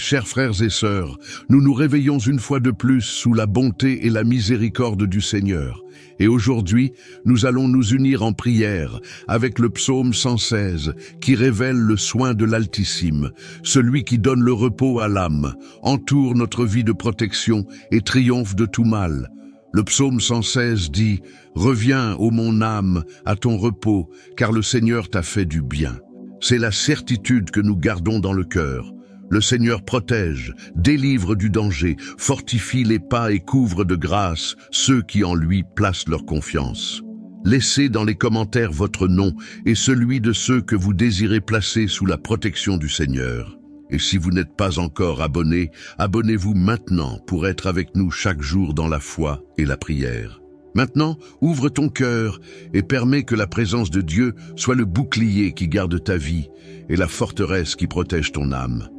chers frères et sœurs, nous nous réveillons une fois de plus sous la bonté et la miséricorde du Seigneur. Et aujourd'hui, nous allons nous unir en prière avec le psaume 116 qui révèle le soin de l'Altissime, celui qui donne le repos à l'âme, entoure notre vie de protection et triomphe de tout mal. Le psaume 116 dit « Reviens, ô mon âme, à ton repos, car le Seigneur t'a fait du bien ». C'est la certitude que nous gardons dans le cœur. Le Seigneur protège, délivre du danger, fortifie les pas et couvre de grâce ceux qui en lui placent leur confiance. Laissez dans les commentaires votre nom et celui de ceux que vous désirez placer sous la protection du Seigneur. Et si vous n'êtes pas encore abonné, abonnez-vous maintenant pour être avec nous chaque jour dans la foi et la prière. Maintenant, ouvre ton cœur et permets que la présence de Dieu soit le bouclier qui garde ta vie et la forteresse qui protège ton âme.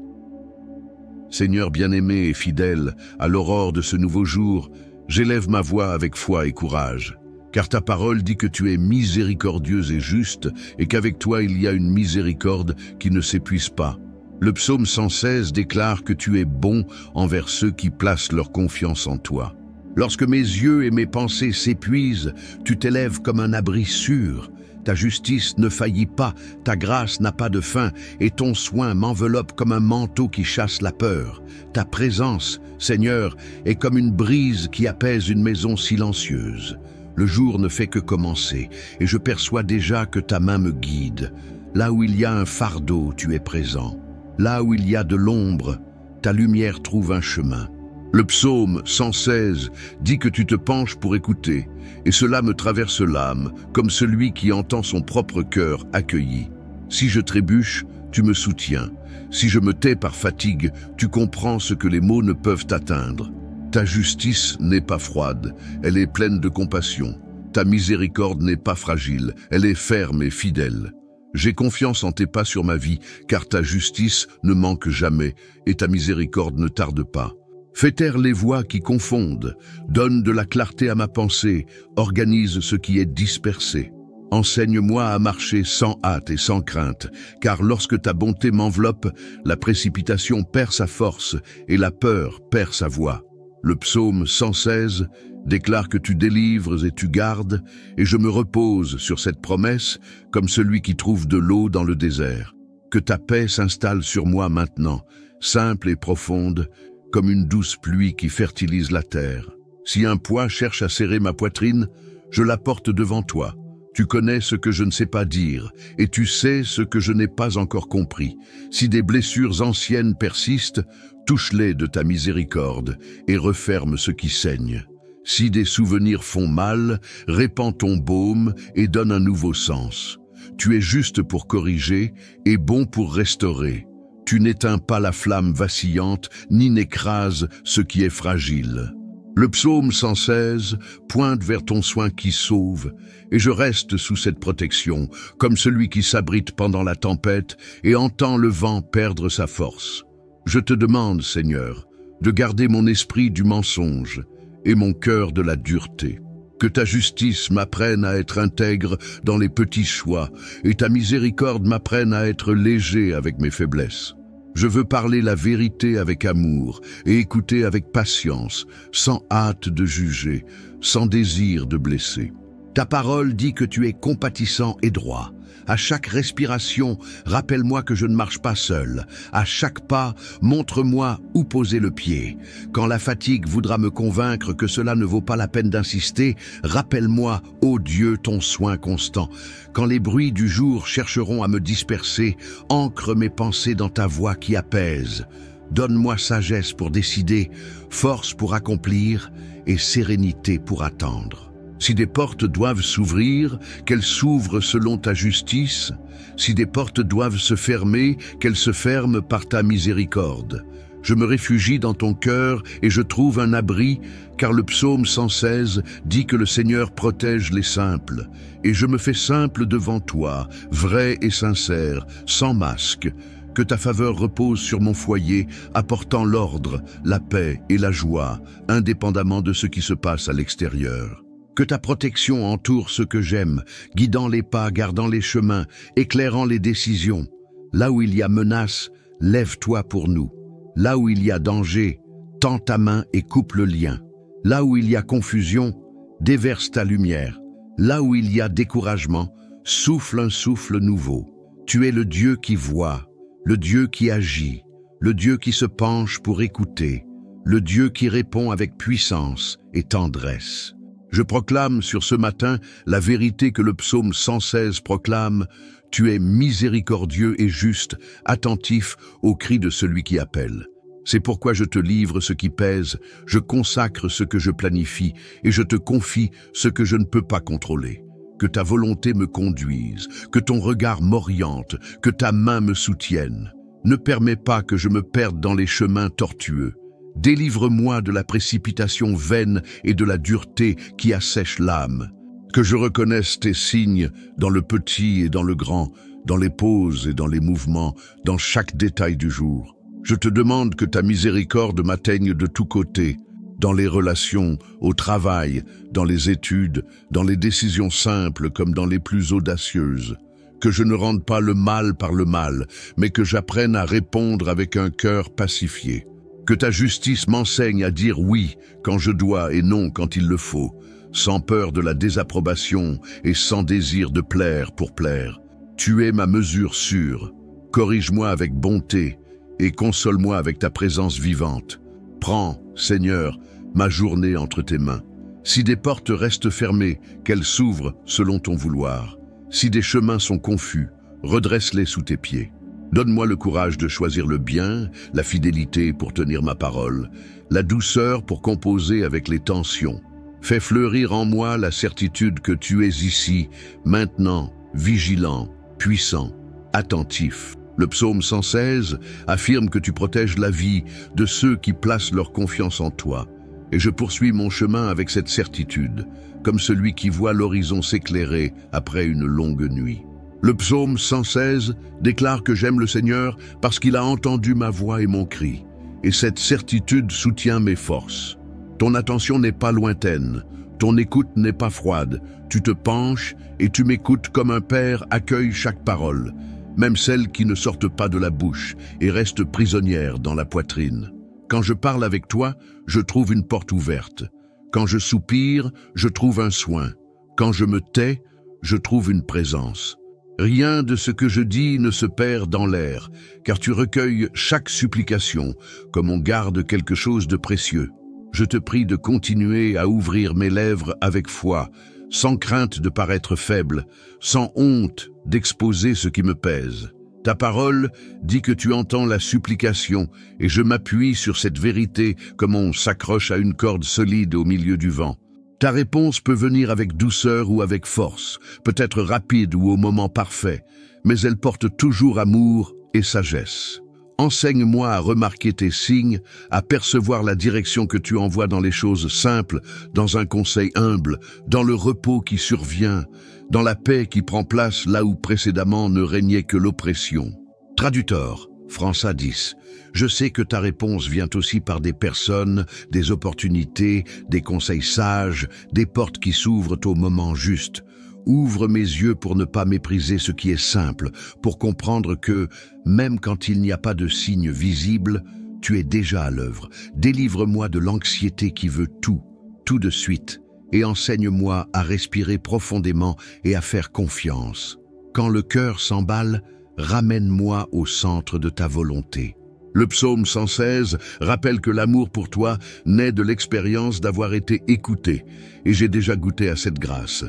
Seigneur bien-aimé et fidèle, à l'aurore de ce nouveau jour, j'élève ma voix avec foi et courage. Car ta parole dit que tu es miséricordieuse et juste, et qu'avec toi il y a une miséricorde qui ne s'épuise pas. Le psaume 116 déclare que tu es bon envers ceux qui placent leur confiance en toi. Lorsque mes yeux et mes pensées s'épuisent, tu t'élèves comme un abri sûr. Ta justice ne faillit pas, ta grâce n'a pas de fin, et ton soin m'enveloppe comme un manteau qui chasse la peur. Ta présence, Seigneur, est comme une brise qui apaise une maison silencieuse. Le jour ne fait que commencer, et je perçois déjà que ta main me guide. Là où il y a un fardeau, tu es présent. Là où il y a de l'ombre, ta lumière trouve un chemin. Le psaume 116 dit que tu te penches pour écouter, et cela me traverse l'âme, comme celui qui entend son propre cœur accueilli. Si je trébuche, tu me soutiens. Si je me tais par fatigue, tu comprends ce que les mots ne peuvent atteindre. Ta justice n'est pas froide, elle est pleine de compassion. Ta miséricorde n'est pas fragile, elle est ferme et fidèle. J'ai confiance en tes pas sur ma vie, car ta justice ne manque jamais, et ta miséricorde ne tarde pas. Fais taire les voix qui confondent, donne de la clarté à ma pensée, organise ce qui est dispersé. Enseigne-moi à marcher sans hâte et sans crainte, car lorsque ta bonté m'enveloppe, la précipitation perd sa force et la peur perd sa voix. Le psaume 116 déclare que tu délivres et tu gardes, et je me repose sur cette promesse comme celui qui trouve de l'eau dans le désert. Que ta paix s'installe sur moi maintenant, simple et profonde, comme une douce pluie qui fertilise la terre. Si un poids cherche à serrer ma poitrine, je la porte devant toi. Tu connais ce que je ne sais pas dire, et tu sais ce que je n'ai pas encore compris. Si des blessures anciennes persistent, touche-les de ta miséricorde, et referme ce qui saigne. Si des souvenirs font mal, répands ton baume et donne un nouveau sens. Tu es juste pour corriger et bon pour restaurer. Tu n'éteins pas la flamme vacillante, ni n'écrases ce qui est fragile. Le psaume 116 pointe vers ton soin qui sauve, et je reste sous cette protection, comme celui qui s'abrite pendant la tempête et entend le vent perdre sa force. Je te demande, Seigneur, de garder mon esprit du mensonge et mon cœur de la dureté. Que ta justice m'apprenne à être intègre dans les petits choix et ta miséricorde m'apprenne à être léger avec mes faiblesses. Je veux parler la vérité avec amour et écouter avec patience, sans hâte de juger, sans désir de blesser. Ta parole dit que tu es compatissant et droit. À chaque respiration, rappelle-moi que je ne marche pas seul. À chaque pas, montre-moi où poser le pied. Quand la fatigue voudra me convaincre que cela ne vaut pas la peine d'insister, rappelle-moi, ô Dieu, ton soin constant. Quand les bruits du jour chercheront à me disperser, ancre mes pensées dans ta voix qui apaise. Donne-moi sagesse pour décider, force pour accomplir et sérénité pour attendre. Si des portes doivent s'ouvrir, qu'elles s'ouvrent selon ta justice. Si des portes doivent se fermer, qu'elles se ferment par ta miséricorde. Je me réfugie dans ton cœur et je trouve un abri, car le psaume 116 dit que le Seigneur protège les simples. Et je me fais simple devant toi, vrai et sincère, sans masque. Que ta faveur repose sur mon foyer, apportant l'ordre, la paix et la joie, indépendamment de ce qui se passe à l'extérieur. Que ta protection entoure ce que j'aime, guidant les pas, gardant les chemins, éclairant les décisions. Là où il y a menace, lève-toi pour nous. Là où il y a danger, tends ta main et coupe le lien. Là où il y a confusion, déverse ta lumière. Là où il y a découragement, souffle un souffle nouveau. Tu es le Dieu qui voit, le Dieu qui agit, le Dieu qui se penche pour écouter, le Dieu qui répond avec puissance et tendresse. Je proclame sur ce matin la vérité que le psaume 116 proclame: tu es miséricordieux et juste, attentif aux cris de celui qui appelle. C'est pourquoi je te livre ce qui pèse, je consacre ce que je planifie et je te confie ce que je ne peux pas contrôler. Que ta volonté me conduise, que ton regard m'oriente, que ta main me soutienne. Ne permets pas que je me perde dans les chemins tortueux. Délivre-moi de la précipitation vaine et de la dureté qui assèche l'âme. Que je reconnaisse tes signes dans le petit et dans le grand, dans les pauses et dans les mouvements, dans chaque détail du jour. Je te demande que ta miséricorde m'atteigne de tous côtés, dans les relations, au travail, dans les études, dans les décisions simples comme dans les plus audacieuses. Que je ne rende pas le mal par le mal, mais que j'apprenne à répondre avec un cœur pacifié. Que ta justice m'enseigne à dire oui quand je dois et non quand il le faut, sans peur de la désapprobation et sans désir de plaire pour plaire. Tu es ma mesure sûre. Corrige-moi avec bonté et console-moi avec ta présence vivante. Prends, Seigneur, ma journée entre tes mains. Si des portes restent fermées, qu'elles s'ouvrent selon ton vouloir. Si des chemins sont confus, redresse-les sous tes pieds. Donne-moi le courage de choisir le bien, la fidélité pour tenir ma parole, la douceur pour composer avec les tensions. Fais fleurir en moi la certitude que tu es ici, maintenant, vigilant, puissant, attentif. Le psaume 116 affirme que tu protèges la vie de ceux qui placent leur confiance en toi. Et je poursuis mon chemin avec cette certitude, comme celui qui voit l'horizon s'éclairer après une longue nuit. Le psaume 116 déclare que j'aime le Seigneur parce qu'il a entendu ma voix et mon cri. Et cette certitude soutient mes forces. Ton attention n'est pas lointaine, ton écoute n'est pas froide. Tu te penches et tu m'écoutes comme un père accueille chaque parole, même celles qui ne sortent pas de la bouche et restent prisonnières dans la poitrine. Quand je parle avec toi, je trouve une porte ouverte. Quand je soupire, je trouve un soin. Quand je me tais, je trouve une présence. Rien de ce que je dis ne se perd dans l'air, car tu recueilles chaque supplication comme on garde quelque chose de précieux. Je te prie de continuer à ouvrir mes lèvres avec foi, sans crainte de paraître faible, sans honte d'exposer ce qui me pèse. Ta parole dit que tu entends la supplication et je m'appuie sur cette vérité comme on s'accroche à une corde solide au milieu du vent. Ta réponse peut venir avec douceur ou avec force, peut-être rapide ou au moment parfait, mais elle porte toujours amour et sagesse. Enseigne-moi à remarquer tes signes, à percevoir la direction que tu envoies dans les choses simples, dans un conseil humble, dans le repos qui survient, dans la paix qui prend place là où précédemment ne régnait que l'oppression. Traducteur, François 10. Je sais que ta réponse vient aussi par des personnes, des opportunités, des conseils sages, des portes qui s'ouvrent au moment juste. Ouvre mes yeux pour ne pas mépriser ce qui est simple, pour comprendre que, même quand il n'y a pas de signe visible, tu es déjà à l'œuvre. Délivre-moi de l'anxiété qui veut tout de suite, et enseigne-moi à respirer profondément et à faire confiance. Quand le cœur s'emballe, ramène-moi au centre de ta volonté. Le psaume 116 rappelle que l'amour pour toi naît de l'expérience d'avoir été écouté, et j'ai déjà goûté à cette grâce.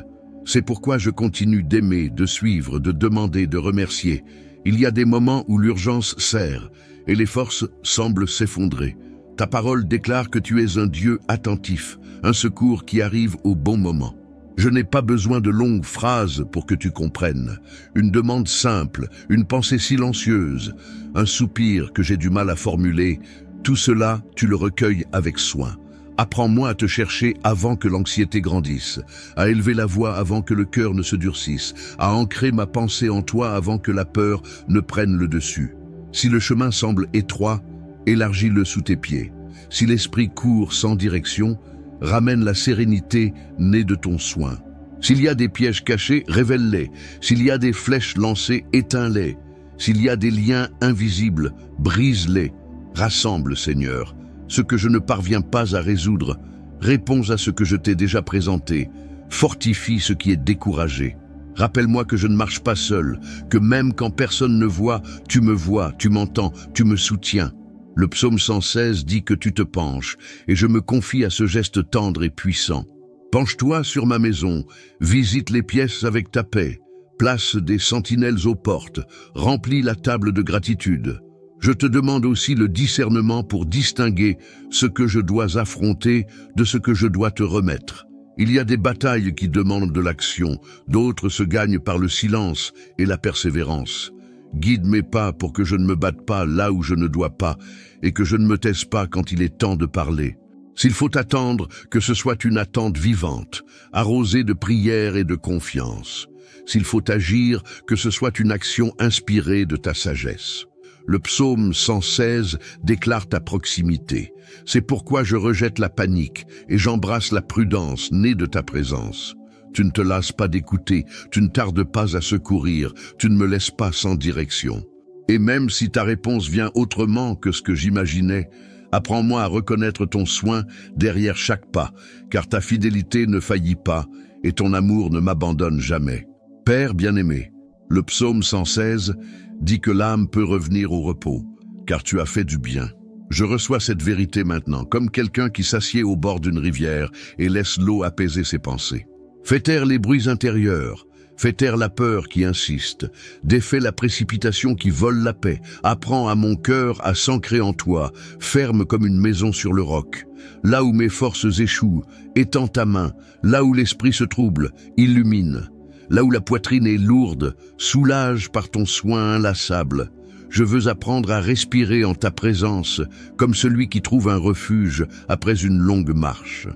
C'est pourquoi je continue d'aimer, de suivre, de demander, de remercier. Il y a des moments où l'urgence serre et les forces semblent s'effondrer. Ta parole déclare que tu es un Dieu attentif, un secours qui arrive au bon moment. Je n'ai pas besoin de longues phrases pour que tu comprennes. Une demande simple, une pensée silencieuse, un soupir que j'ai du mal à formuler, tout cela, tu le recueilles avec soin. Apprends-moi à te chercher avant que l'anxiété grandisse, à élever la voix avant que le cœur ne se durcisse, à ancrer ma pensée en toi avant que la peur ne prenne le dessus. Si le chemin semble étroit, élargis-le sous tes pieds. Si l'esprit court sans direction, ramène la sérénité née de ton soin. S'il y a des pièges cachés, révèle-les. S'il y a des flèches lancées, éteins-les. S'il y a des liens invisibles, brise-les. Rassemble, Seigneur, ce que je ne parviens pas à résoudre. Réponds à ce que je t'ai déjà présenté. Fortifie ce qui est découragé. Rappelle-moi que je ne marche pas seul, que même quand personne ne voit, tu me vois, tu m'entends, tu me soutiens. Le psaume 116 dit que tu te penches, et je me confie à ce geste tendre et puissant. Penche-toi sur ma maison, visite les pièces avec ta paix, place des sentinelles aux portes, remplis la table de gratitude. Je te demande aussi le discernement pour distinguer ce que je dois affronter de ce que je dois te remettre. Il y a des batailles qui demandent de l'action, d'autres se gagnent par le silence et la persévérance. Guide mes pas pour que je ne me batte pas là où je ne dois pas et que je ne me taise pas quand il est temps de parler. S'il faut attendre, que ce soit une attente vivante, arrosée de prière et de confiance. S'il faut agir, que ce soit une action inspirée de ta sagesse. Le psaume 116 déclare ta proximité. C'est pourquoi je rejette la panique et j'embrasse la prudence née de ta présence. Tu ne te lasses pas d'écouter, tu ne tardes pas à secourir, tu ne me laisses pas sans direction. Et même si ta réponse vient autrement que ce que j'imaginais, apprends-moi à reconnaître ton soin derrière chaque pas, car ta fidélité ne faillit pas et ton amour ne m'abandonne jamais. Père bien-aimé, le psaume 116 dit que l'âme peut revenir au repos, car tu as fait du bien. Je reçois cette vérité maintenant, comme quelqu'un qui s'assied au bord d'une rivière et laisse l'eau apaiser ses pensées. Fais taire les bruits intérieurs, fais taire la peur qui insiste, défais la précipitation qui vole la paix, apprends à mon cœur à s'ancrer en toi, ferme comme une maison sur le roc. Là où mes forces échouent, étends ta main, là où l'esprit se trouble, illumine. Là où la poitrine est lourde, soulage par ton soin inlassable. Je veux apprendre à respirer en ta présence, comme celui qui trouve un refuge après une longue marche.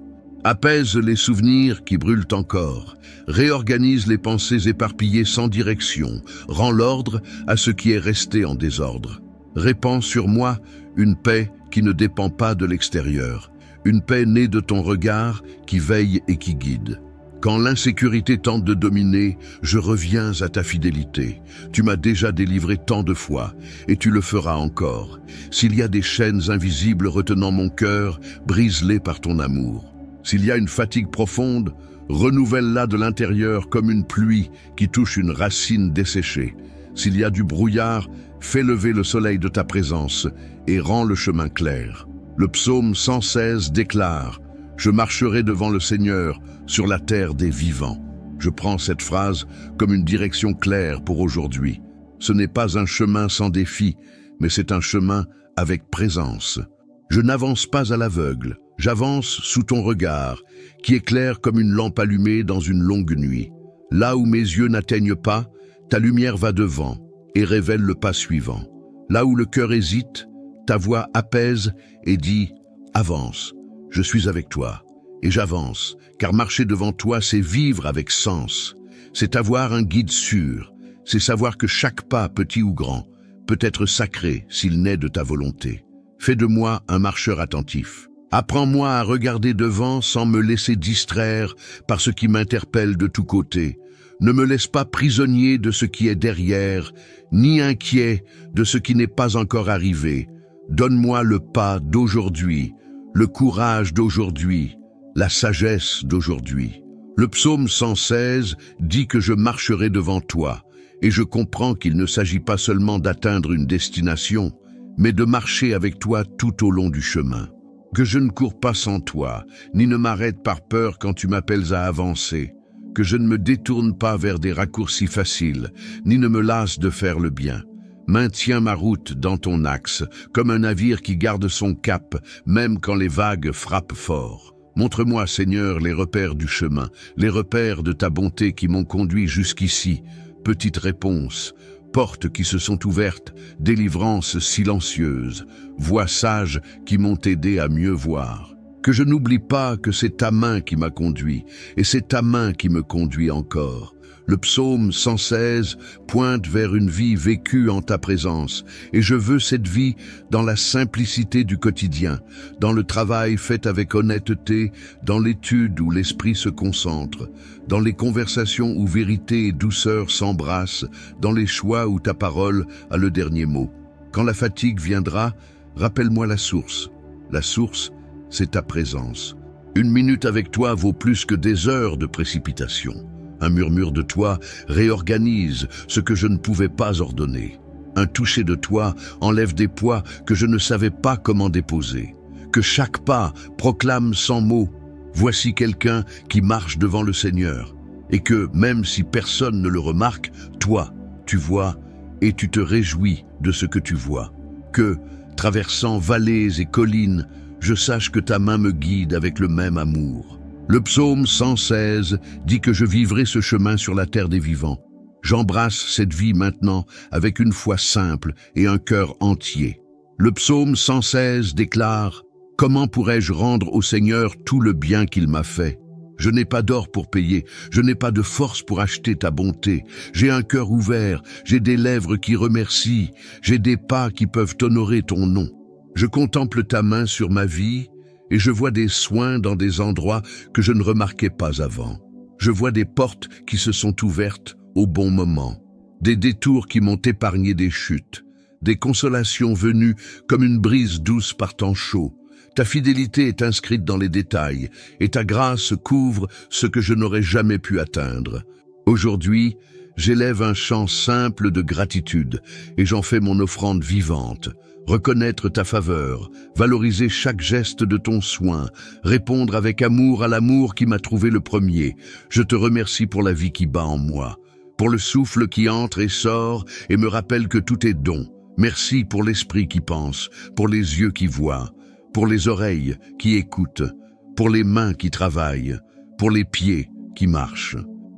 Apaise les souvenirs qui brûlent encore, réorganise les pensées éparpillées sans direction, rends l'ordre à ce qui est resté en désordre. Répands sur moi une paix qui ne dépend pas de l'extérieur, une paix née de ton regard qui veille et qui guide. Quand l'insécurité tente de dominer, je reviens à ta fidélité. Tu m'as déjà délivré tant de fois, et tu le feras encore. S'il y a des chaînes invisibles retenant mon cœur, brise-les par ton amour. S'il y a une fatigue profonde, renouvelle-la de l'intérieur comme une pluie qui touche une racine desséchée. S'il y a du brouillard, fais lever le soleil de ta présence et rends le chemin clair. Le psaume 116 déclare: je marcherai devant le Seigneur sur la terre des vivants. Je prends cette phrase comme une direction claire pour aujourd'hui. Ce n'est pas un chemin sans défi, mais c'est un chemin avec présence. Je n'avance pas à l'aveugle, j'avance sous ton regard, qui éclaire comme une lampe allumée dans une longue nuit. Là où mes yeux n'atteignent pas, ta lumière va devant et révèle le pas suivant. Là où le cœur hésite, ta voix apaise et dit « Avance ». Je suis avec toi, et j'avance, car marcher devant toi, c'est vivre avec sens. C'est avoir un guide sûr, c'est savoir que chaque pas, petit ou grand, peut être sacré s'il naît de ta volonté. Fais de moi un marcheur attentif. Apprends-moi à regarder devant sans me laisser distraire par ce qui m'interpelle de tous côtés. Ne me laisse pas prisonnier de ce qui est derrière, ni inquiet de ce qui n'est pas encore arrivé. Donne-moi le pas d'aujourd'hui, le courage d'aujourd'hui, la sagesse d'aujourd'hui. Le psaume 116 dit que je marcherai devant toi, et je comprends qu'il ne s'agit pas seulement d'atteindre une destination, mais de marcher avec toi tout au long du chemin. Que je ne cours pas sans toi, ni ne m'arrête par peur quand tu m'appelles à avancer. Que je ne me détourne pas vers des raccourcis faciles, ni ne me lasse de faire le bien. Maintiens ma route dans ton axe, comme un navire qui garde son cap, même quand les vagues frappent fort. Montre-moi, Seigneur, les repères du chemin, les repères de ta bonté qui m'ont conduit jusqu'ici. Petite réponse, portes qui se sont ouvertes, délivrance silencieuse, voix sages qui m'ont aidé à mieux voir. Que je n'oublie pas que c'est ta main qui m'a conduit, et c'est ta main qui me conduit encore. Le psaume 116 pointe vers une vie vécue en ta présence, et je veux cette vie dans la simplicité du quotidien, dans le travail fait avec honnêteté, dans l'étude où l'esprit se concentre, dans les conversations où vérité et douceur s'embrassent, dans les choix où ta parole a le dernier mot. Quand la fatigue viendra, rappelle-moi la source. La source, c'est ta présence. Une minute avec toi vaut plus que des heures de précipitation. Un murmure de toi réorganise ce que je ne pouvais pas ordonner. Un toucher de toi enlève des poids que je ne savais pas comment déposer. Que chaque pas proclame sans mots « Voici quelqu'un qui marche devant le Seigneur » et que, même si personne ne le remarque, toi, tu vois et tu te réjouis de ce que tu vois. Que, traversant vallées et collines, je sache que ta main me guide avec le même amour. Le psaume 116 dit que je vivrai ce chemin sur la terre des vivants. J'embrasse cette vie maintenant avec une foi simple et un cœur entier. Le psaume 116 déclare « Comment pourrais-je rendre au Seigneur tout le bien qu'il m'a fait ? Je n'ai pas d'or pour payer, je n'ai pas de force pour acheter ta bonté. J'ai un cœur ouvert, j'ai des lèvres qui remercient, j'ai des pas qui peuvent honorer ton nom. Je contemple ta main sur ma vie et je vois des soins dans des endroits que je ne remarquais pas avant. Je vois des portes qui se sont ouvertes au bon moment, des détours qui m'ont épargné des chutes, des consolations venues comme une brise douce par temps chaud. Ta fidélité est inscrite dans les détails et ta grâce couvre ce que je n'aurais jamais pu atteindre. Aujourd'hui, j'élève un chant simple de gratitude et j'en fais mon offrande vivante. Reconnaître ta faveur, valoriser chaque geste de ton soin, répondre avec amour à l'amour qui m'a trouvé le premier. Je te remercie pour la vie qui bat en moi, pour le souffle qui entre et sort et me rappelle que tout est don. Merci pour l'esprit qui pense, pour les yeux qui voient, pour les oreilles qui écoutent, pour les mains qui travaillent, pour les pieds qui marchent.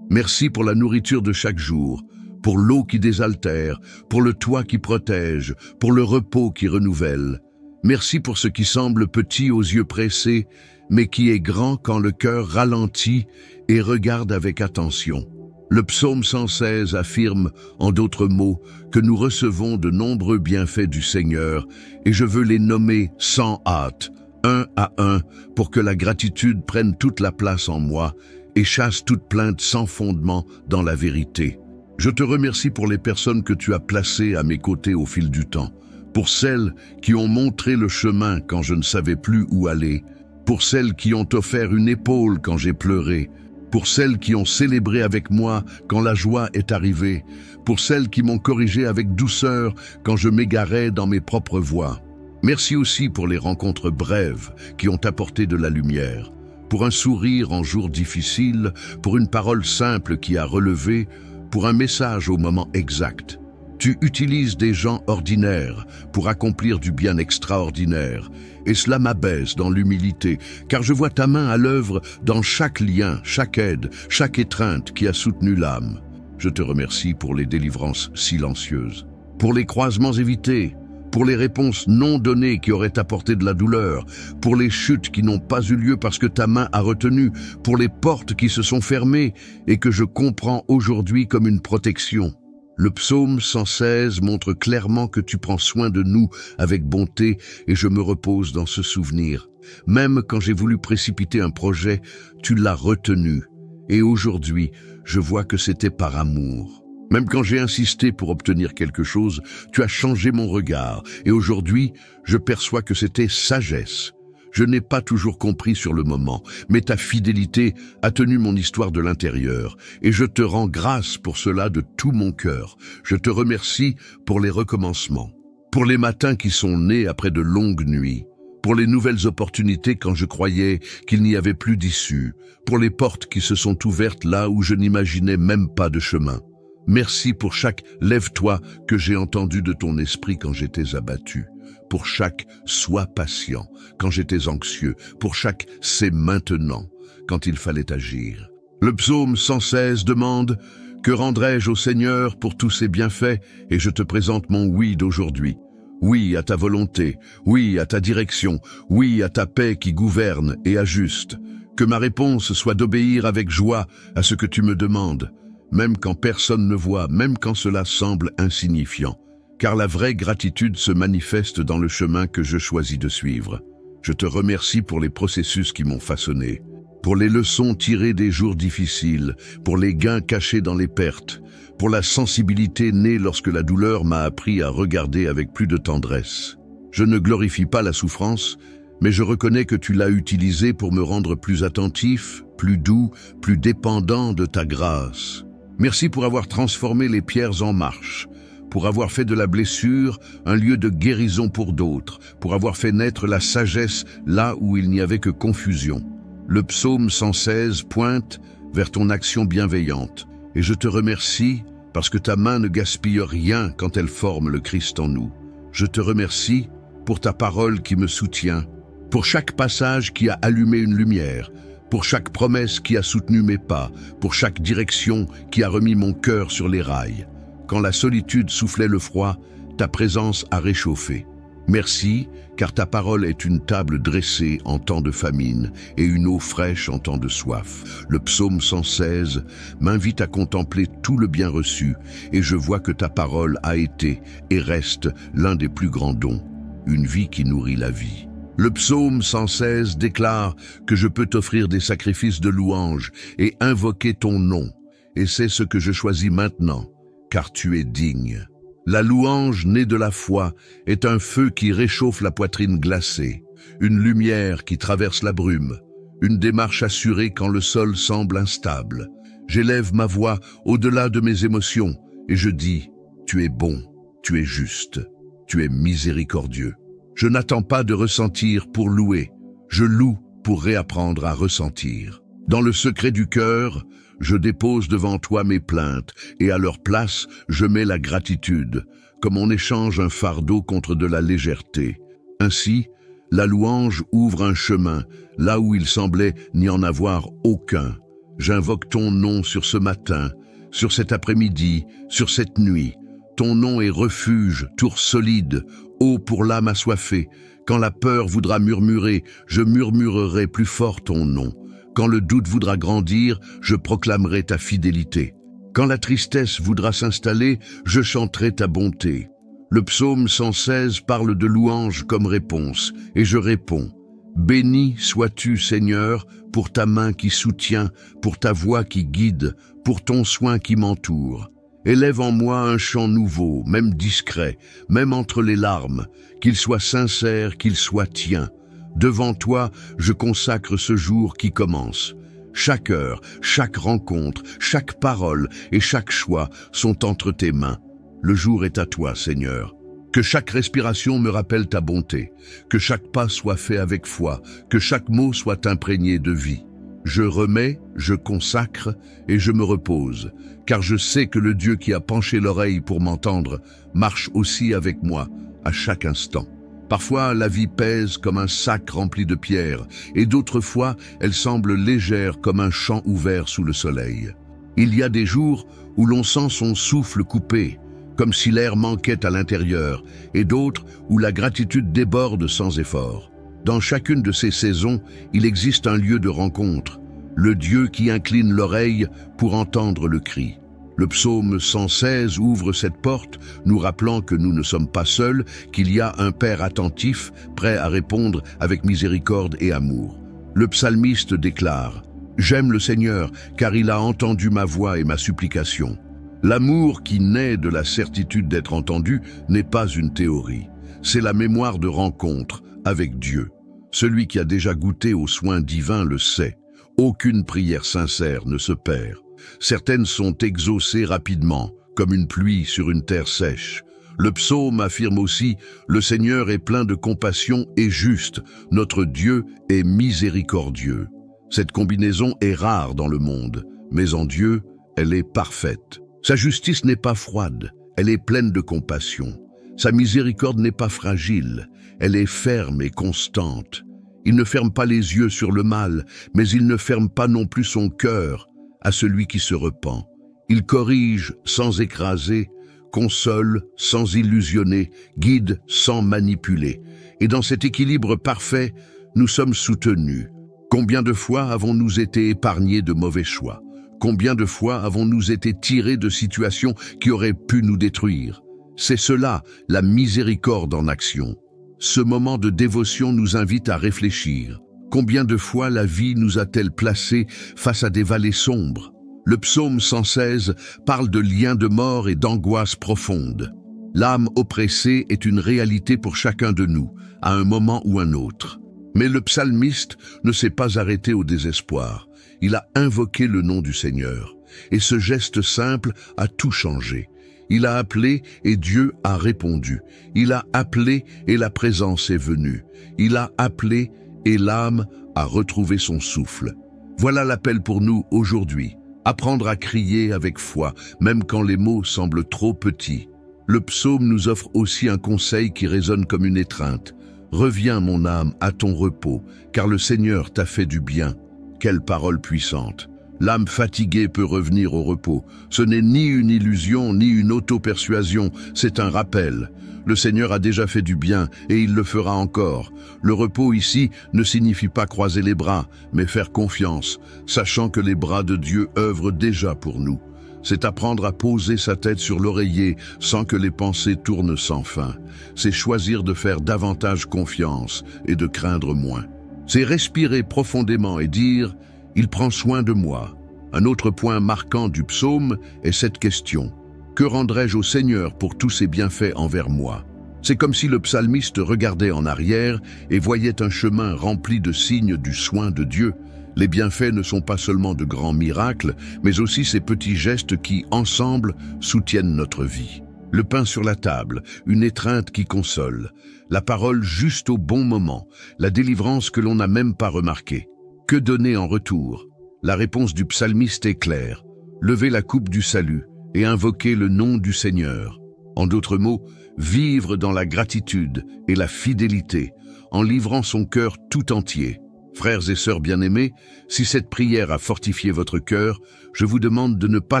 Merci pour la nourriture de chaque jour, pour l'eau qui désaltère, pour le toit qui protège, pour le repos qui renouvelle. Merci pour ce qui semble petit aux yeux pressés, mais qui est grand quand le cœur ralentit et regarde avec attention. Le psaume 116 affirme, en d'autres mots, que nous recevons de nombreux bienfaits du Seigneur, et je veux les nommer sans hâte, un à un, pour que la gratitude prenne toute la place en moi et chasse toute plainte sans fondement dans la vérité. Je te remercie pour les personnes que tu as placées à mes côtés au fil du temps, pour celles qui ont montré le chemin quand je ne savais plus où aller, pour celles qui ont offert une épaule quand j'ai pleuré, pour celles qui ont célébré avec moi quand la joie est arrivée, pour celles qui m'ont corrigé avec douceur quand je m'égarais dans mes propres voies. Merci aussi pour les rencontres brèves qui ont apporté de la lumière, pour un sourire en jours difficiles, pour une parole simple qui a relevé, pour un message au moment exact. Tu utilises des gens ordinaires pour accomplir du bien extraordinaire, et cela m'abaisse dans l'humilité, car je vois ta main à l'œuvre dans chaque lien, chaque aide, chaque étreinte qui a soutenu l'âme. Je te remercie pour les délivrances silencieuses, pour les croisements évités, pour les réponses non données qui auraient apporté de la douleur, pour les chutes qui n'ont pas eu lieu parce que ta main a retenu, pour les portes qui se sont fermées et que je comprends aujourd'hui comme une protection. Le psaume 116 montre clairement que tu prends soin de nous avec bonté et je me repose dans ce souvenir. Même quand j'ai voulu précipiter un projet, tu l'as retenu. Et aujourd'hui, je vois que c'était par amour. Même quand j'ai insisté pour obtenir quelque chose, tu as changé mon regard. Et aujourd'hui, je perçois que c'était sagesse. Je n'ai pas toujours compris sur le moment, mais ta fidélité a tenu mon histoire de l'intérieur, et je te rends grâce pour cela de tout mon cœur. Je te remercie pour les recommencements, pour les matins qui sont nés après de longues nuits, pour les nouvelles opportunités quand je croyais qu'il n'y avait plus d'issue, pour les portes qui se sont ouvertes là où je n'imaginais même pas de chemin. Merci pour chaque « lève-toi » que j'ai entendu de ton esprit quand j'étais abattu. Pour chaque « sois patient » quand j'étais anxieux, pour chaque « c'est maintenant » quand il fallait agir. Le psaume 116 demande « Que rendrai-je au Seigneur pour tous ses bienfaits ?» Et je te présente mon oui d'aujourd'hui. Oui à ta volonté, oui à ta direction, oui à ta paix qui gouverne et ajuste. Que ma réponse soit d'obéir avec joie à ce que tu me demandes, même quand personne ne voit, même quand cela semble insignifiant. Car la vraie gratitude se manifeste dans le chemin que je choisis de suivre. Je te remercie pour les processus qui m'ont façonné, pour les leçons tirées des jours difficiles, pour les gains cachés dans les pertes, pour la sensibilité née lorsque la douleur m'a appris à regarder avec plus de tendresse. Je ne glorifie pas la souffrance, mais je reconnais que tu l'as utilisée pour me rendre plus attentif, plus doux, plus dépendant de ta grâce. Merci pour avoir transformé les pierres en marches, pour avoir fait de la blessure un lieu de guérison pour d'autres, pour avoir fait naître la sagesse là où il n'y avait que confusion. Le psaume 116 pointe vers ton action bienveillante, et je te remercie parce que ta main ne gaspille rien quand elle forme le Christ en nous. Je te remercie pour ta parole qui me soutient, pour chaque passage qui a allumé une lumière, pour chaque promesse qui a soutenu mes pas, pour chaque direction qui a remis mon cœur sur les rails. Quand la solitude soufflait le froid, ta présence a réchauffé. Merci, car ta parole est une table dressée en temps de famine et une eau fraîche en temps de soif. Le psaume 116 m'invite à contempler tout le bien reçu, et je vois que ta parole a été et reste l'un des plus grands dons, une vie qui nourrit la vie. Le psaume 116 déclare que je peux t'offrir des sacrifices de louange et invoquer ton nom, et c'est ce que je choisis maintenant, car tu es digne. La louange née de la foi est un feu qui réchauffe la poitrine glacée, une lumière qui traverse la brume, une démarche assurée quand le sol semble instable. J'élève ma voix au-delà de mes émotions et je dis « Tu es bon, tu es juste, tu es miséricordieux ». Je n'attends pas de ressentir pour louer, je loue pour réapprendre à ressentir. Dans le secret du cœur, je dépose devant toi mes plaintes, et à leur place, je mets la gratitude, comme on échange un fardeau contre de la légèreté. Ainsi, la louange ouvre un chemin, là où il semblait n'y en avoir aucun. J'invoque ton nom sur ce matin, sur cet après-midi, sur cette nuit. Ton nom est refuge, tour solide, eau pour l'âme assoiffée. Quand la peur voudra murmurer, je murmurerai plus fort ton nom. Quand le doute voudra grandir, je proclamerai ta fidélité. Quand la tristesse voudra s'installer, je chanterai ta bonté. Le psaume 116 parle de louange comme réponse, et je réponds. Béni sois-tu, Seigneur, pour ta main qui soutient, pour ta voix qui guide, pour ton soin qui m'entoure. Élève en moi un chant nouveau, même discret, même entre les larmes, qu'il soit sincère, qu'il soit tien. Devant toi, je consacre ce jour qui commence. Chaque heure, chaque rencontre, chaque parole et chaque choix sont entre tes mains. Le jour est à toi, Seigneur. Que chaque respiration me rappelle ta bonté, que chaque pas soit fait avec foi, que chaque mot soit imprégné de vie. Je remets, je consacre et je me repose, car je sais que le Dieu qui a penché l'oreille pour m'entendre marche aussi avec moi à chaque instant. Parfois, la vie pèse comme un sac rempli de pierres, et d'autres fois, elle semble légère comme un champ ouvert sous le soleil. Il y a des jours où l'on sent son souffle coupé, comme si l'air manquait à l'intérieur, et d'autres où la gratitude déborde sans effort. Dans chacune de ces saisons, il existe un lieu de rencontre, le Dieu qui incline l'oreille pour entendre le cri. Le psaume 116 ouvre cette porte, nous rappelant que nous ne sommes pas seuls, qu'il y a un Père attentif, prêt à répondre avec miséricorde et amour. Le psalmiste déclare « J'aime le Seigneur, car il a entendu ma voix et ma supplication ». L'amour qui naît de la certitude d'être entendu n'est pas une théorie, c'est la mémoire de rencontre avec Dieu. Celui qui a déjà goûté aux soins divins le sait. Aucune prière sincère ne se perd. Certaines sont exaucées rapidement, comme une pluie sur une terre sèche. Le psaume affirme aussi « Le Seigneur est plein de compassion et juste, notre Dieu est miséricordieux ». Cette combinaison est rare dans le monde, mais en Dieu, elle est parfaite. Sa justice n'est pas froide, elle est pleine de compassion. Sa miséricorde n'est pas fragile, elle est ferme et constante. Il ne ferme pas les yeux sur le mal, mais il ne ferme pas non plus son cœur à celui qui se repent. Il corrige sans écraser, console sans illusionner, guide sans manipuler. Et dans cet équilibre parfait, nous sommes soutenus. Combien de fois avons-nous été épargnés de mauvais choix? Combien de fois avons-nous été tirés de situations qui auraient pu nous détruire? C'est cela, la miséricorde en action. Ce moment de dévotion nous invite à réfléchir. Combien de fois la vie nous a-t-elle placés face à des vallées sombres? Le psaume 116 parle de liens de mort et d'angoisse profonde. L'âme oppressée est une réalité pour chacun de nous, à un moment ou un autre. Mais le psalmiste ne s'est pas arrêté au désespoir. Il a invoqué le nom du Seigneur. Et ce geste simple a tout changé. Il a appelé et Dieu a répondu. Il a appelé et la présence est venue. Il a appelé et l'âme a retrouvé son souffle. Voilà l'appel pour nous aujourd'hui. Apprendre à crier avec foi, même quand les mots semblent trop petits. Le psaume nous offre aussi un conseil qui résonne comme une étreinte. Reviens, mon âme, à ton repos, car le Seigneur t'a fait du bien. Quelle parole puissante! L'âme fatiguée peut revenir au repos. Ce n'est ni une illusion, ni une auto-persuasion, c'est un rappel. Le Seigneur a déjà fait du bien et il le fera encore. Le repos ici ne signifie pas croiser les bras, mais faire confiance, sachant que les bras de Dieu œuvrent déjà pour nous. C'est apprendre à poser sa tête sur l'oreiller sans que les pensées tournent sans fin. C'est choisir de faire davantage confiance et de craindre moins. C'est respirer profondément et dire « Il prend soin de moi ». Un autre point marquant du psaume est cette question. Que rendrai-je au Seigneur pour tous ses bienfaits envers moi? C'est comme si le psalmiste regardait en arrière et voyait un chemin rempli de signes du soin de Dieu. Les bienfaits ne sont pas seulement de grands miracles, mais aussi ces petits gestes qui, ensemble, soutiennent notre vie. Le pain sur la table, une étreinte qui console, la parole juste au bon moment, la délivrance que l'on n'a même pas remarquée. Que donner en retour? La réponse du psalmiste est claire. Lever la coupe du salut et invoquer le nom du Seigneur. En d'autres mots, vivre dans la gratitude et la fidélité, en livrant son cœur tout entier. Frères et sœurs bien-aimés, si cette prière a fortifié votre cœur, je vous demande de ne pas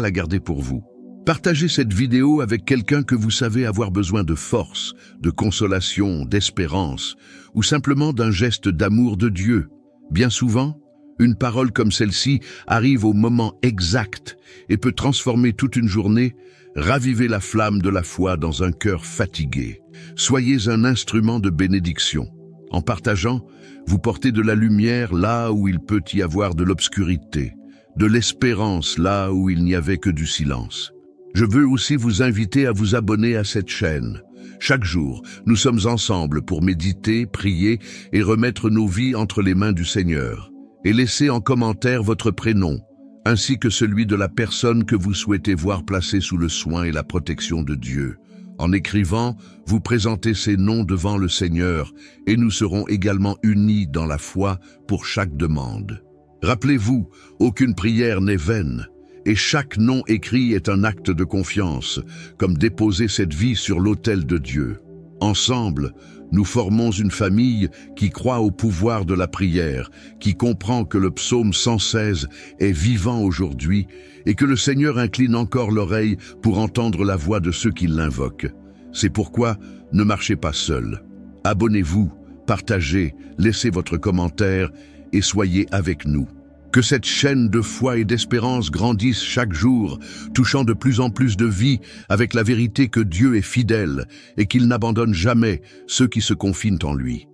la garder pour vous. Partagez cette vidéo avec quelqu'un que vous savez avoir besoin de force, de consolation, d'espérance, ou simplement d'un geste d'amour de Dieu. Bien souvent, une parole comme celle-ci arrive au moment exact et peut transformer toute une journée, raviver la flamme de la foi dans un cœur fatigué. Soyez un instrument de bénédiction. En partageant, vous portez de la lumière là où il peut y avoir de l'obscurité, de l'espérance là où il n'y avait que du silence. Je veux aussi vous inviter à vous abonner à cette chaîne. Chaque jour, nous sommes ensemble pour méditer, prier et remettre nos vies entre les mains du Seigneur. Et laissez en commentaire votre prénom, ainsi que celui de la personne que vous souhaitez voir placée sous le soin et la protection de Dieu. En écrivant, vous présentez ces noms devant le Seigneur et nous serons également unis dans la foi pour chaque demande. Rappelez-vous, aucune prière n'est vaine et chaque nom écrit est un acte de confiance, comme déposer cette vie sur l'autel de Dieu. Ensemble, nous formons une famille qui croit au pouvoir de la prière, qui comprend que le psaume 116 est vivant aujourd'hui et que le Seigneur incline encore l'oreille pour entendre la voix de ceux qui l'invoquent. C'est pourquoi ne marchez pas seul. Abonnez-vous, partagez, laissez votre commentaire et soyez avec nous. Que cette chaîne de foi et d'espérance grandisse chaque jour, touchant de plus en plus de vies avec la vérité que Dieu est fidèle et qu'il n'abandonne jamais ceux qui se confient en lui.